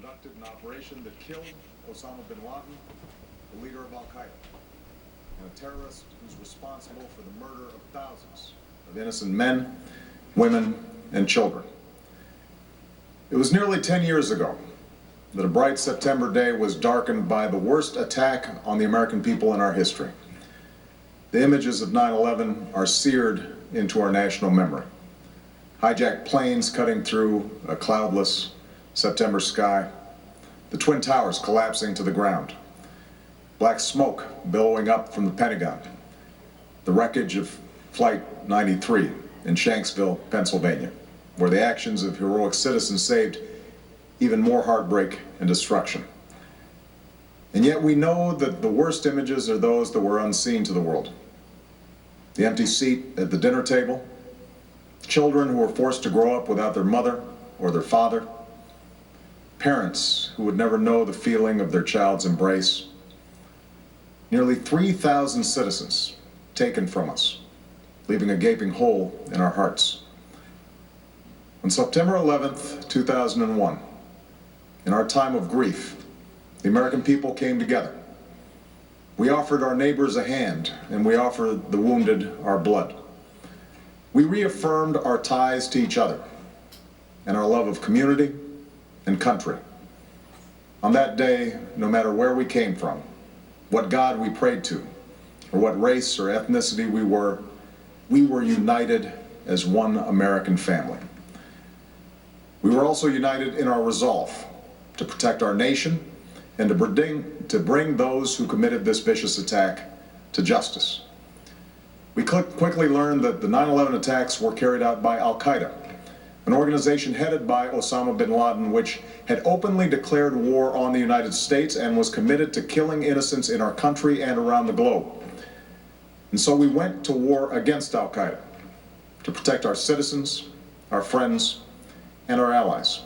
conducted an operation that killed Osama Bin Laden, the leader of Al-Qaeda, and a terrorist who's responsible for the murder of thousands of innocent men, women, and children. It was nearly 10 years ago that a bright September day was darkened by the worst attack on the American people in our history. The images of 9/11 are seared into our national memory. Hijacked planes cutting through a cloudless September sky, the Twin Towers collapsing to the ground, black smoke billowing up from the Pentagon, the wreckage of Flight 93 in Shanksville, Pennsylvania, where the actions of heroic citizens saved even more heartbreak and destruction. And yet we know that the worst images are those that were unseen to the world. The empty seat at the dinner table, children who were forced to grow up without their mother or their father, parents who would never know the feeling of their child's embrace, nearly 3,000 citizens taken from us, leaving a gaping hole in our hearts. On September 11th, 2001, in our time of grief, the American people came together. We offered our neighbors a hand, and we offered the wounded our blood. We reaffirmed our ties to each other and our love of community and country. On that day, no matter where we came from, what God we prayed to, or what race or ethnicity we were united as one American family. We were also united in our resolve to protect our nation and to bring those who committed this vicious attack to justice. We quickly learned that the 9/11 attacks were carried out by Al-Qaeda, an organization headed by Osama Bin Laden, which had openly declared war on the United States and was committed to killing innocents in our country and around the globe. And so we went to war against Al-Qaeda to protect our citizens, our friends, and our allies.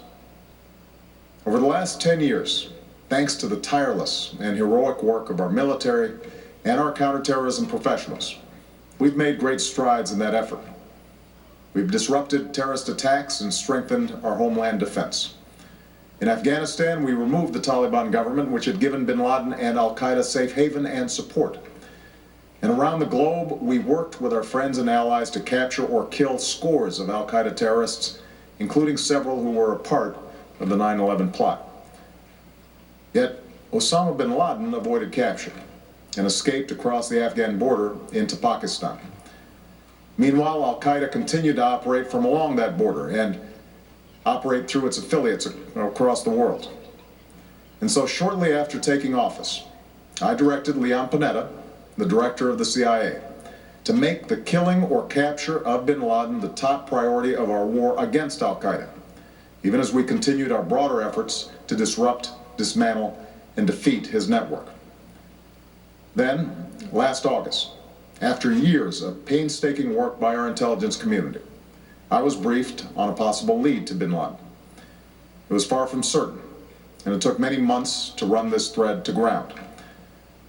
Over the last 10 years, thanks to the tireless and heroic work of our military and our counterterrorism professionals, we've made great strides in that effort. We've disrupted terrorist attacks and strengthened our homeland defense. In Afghanistan, we removed the Taliban government, which had given Bin Laden and Al-Qaeda safe haven and support. And around the globe, we worked with our friends and allies to capture or kill scores of Al-Qaeda terrorists, including several who were a part of the 9/11 plot. Yet, Osama bin Laden avoided capture and escaped across the Afghan border into Pakistan. Meanwhile, Al-Qaeda continued to operate from along that border and operate through its affiliates across the world. And so shortly after taking office, I directed Leon Panetta, the director of the CIA, to make the killing or capture of bin Laden the top priority of our war against Al-Qaeda, even as we continued our broader efforts to disrupt, dismantle, and defeat his network. Then, last August, after years of painstaking work by our intelligence community, I was briefed on a possible lead to bin Laden. It was far from certain, and it took many months to run this thread to ground.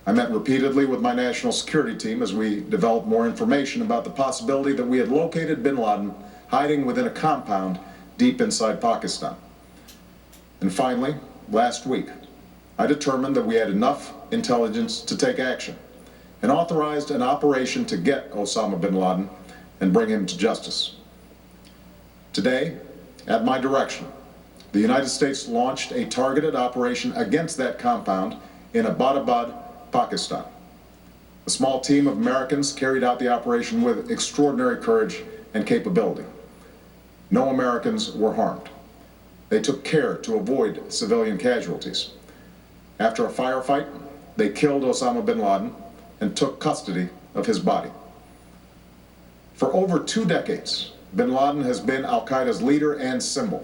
I met repeatedly with my national security team as we developed more information about the possibility that we had located bin Laden hiding within a compound deep inside Pakistan. And finally, last week, I determined that we had enough intelligence to take action and authorized an operation to get Osama bin Laden and bring him to justice. Today, at my direction, the United States launched a targeted operation against that compound in Abbottabad, Pakistan. A small team of Americans carried out the operation with extraordinary courage and capability. No Americans were harmed. They took care to avoid civilian casualties. After a firefight, they killed Osama bin Laden and took custody of his body. For over 2 decades, bin Laden has been Al-Qaeda's leader and symbol,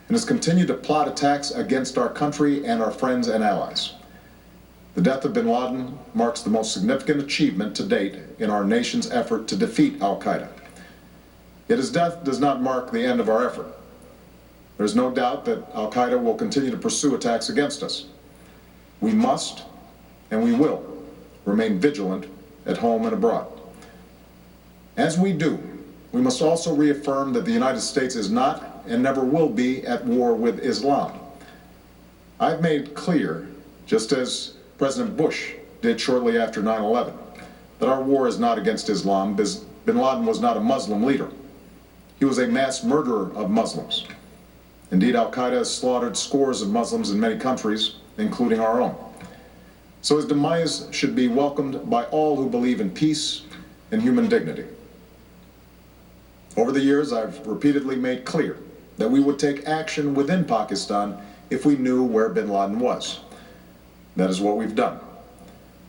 and has continued to plot attacks against our country and our friends and allies. The death of bin Laden marks the most significant achievement to date in our nation's effort to defeat Al-Qaeda. Yet his death does not mark the end of our effort. There's no doubt that Al-Qaeda will continue to pursue attacks against us. We must, and we will, remain vigilant at home and abroad. As we do, we must also reaffirm that the United States is not and never will be at war with Islam. I've made clear, just as President Bush did shortly after 9/11, that our war is not against Islam. Bin Laden was not a Muslim leader. He was a mass murderer of Muslims. Indeed, Al-Qaeda has slaughtered scores of Muslims in many countries, including our own. So his demise should be welcomed by all who believe in peace and human dignity. Over the years, I've repeatedly made clear that we would take action within Pakistan if we knew where bin Laden was. That is what we've done.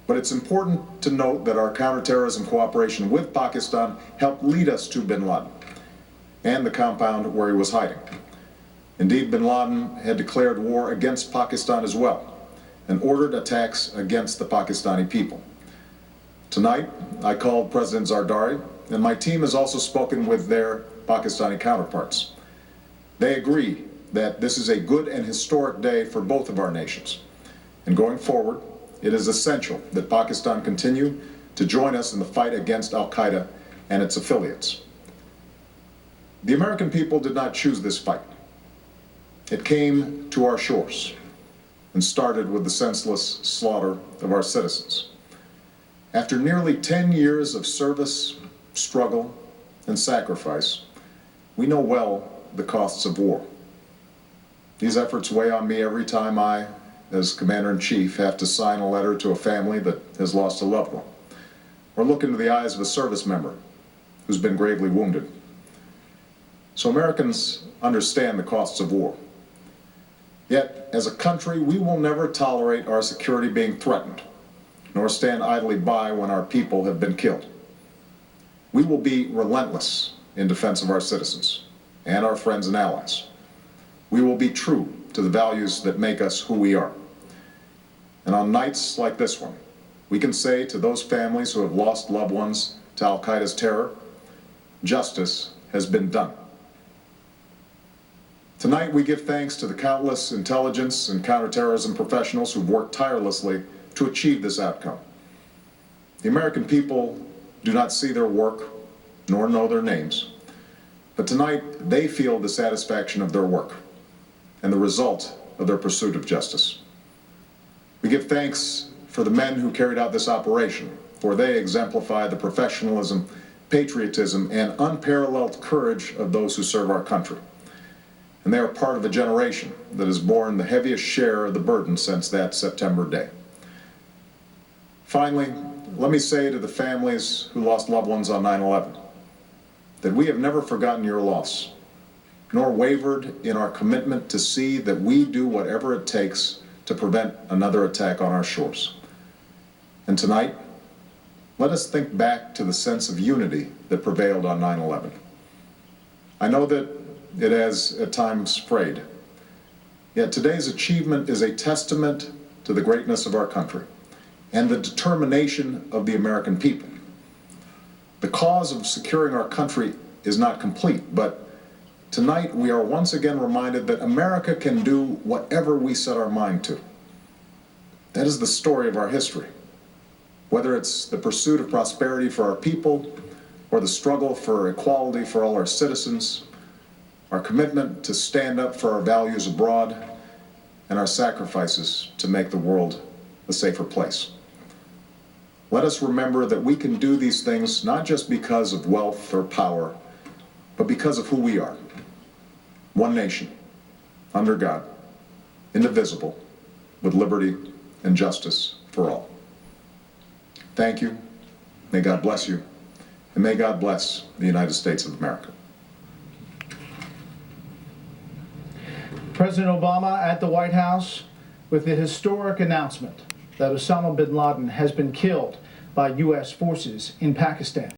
But it's important to note that our counterterrorism cooperation with Pakistan helped lead us to bin Laden and the compound where he was hiding. Indeed, bin Laden had declared war against Pakistan as well and ordered attacks against the Pakistani people. Tonight, I called President Zardari, and my team has also spoken with their Pakistani counterparts. They agree that this is a good and historic day for both of our nations. And going forward, it is essential that Pakistan continue to join us in the fight against Al-Qaeda and its affiliates. The American people did not choose this fight. It came to our shores and started with the senseless slaughter of our citizens. After nearly 10 years of service, struggle, and sacrifice, we know well the costs of war. These efforts weigh on me every time I, as Commander-in-Chief, have to sign a letter to a family that has lost a loved one, or look into the eyes of a service member who's been gravely wounded. So Americans understand the costs of war. Yet, as a country, we will never tolerate our security being threatened, nor stand idly by when our people have been killed. We will be relentless in defense of our citizens and our friends and allies. We will be true to the values that make us who we are. And on nights like this one, we can say to those families who have lost loved ones to Al-Qaeda's terror, justice has been done. Tonight, we give thanks to the countless intelligence and counterterrorism professionals who've worked tirelessly to achieve this outcome. The American people do not see their work, nor know their names, but tonight they feel the satisfaction of their work and the result of their pursuit of justice. We give thanks for the men who carried out this operation, for they exemplify the professionalism, patriotism, and unparalleled courage of those who serve our country. And they are part of a generation that has borne the heaviest share of the burden since that September day. Finally, let me say to the families who lost loved ones on 9/11 that we have never forgotten your loss, nor wavered in our commitment to see that we do whatever it takes to prevent another attack on our shores. And tonight, let us think back to the sense of unity that prevailed on 9/11. I know that it has at times frayed, yet today's achievement is a testament to the greatness of our country and the determination of the American people. The cause of securing our country is not complete, but tonight we are once again reminded that America can do whatever we set our mind to. That is the story of our history. Whether it's the pursuit of prosperity for our people or the struggle for equality for all our citizens, our commitment to stand up for our values abroad, and our sacrifices to make the world a safer place. Let us remember that we can do these things not just because of wealth or power, but because of who we are. One nation, under God, indivisible, with liberty and justice for all. Thank you. May God bless you. And may God bless the United States of America. President Obama at the White House with the historic announcement that Osama bin Laden has been killed by U.S. forces in Pakistan.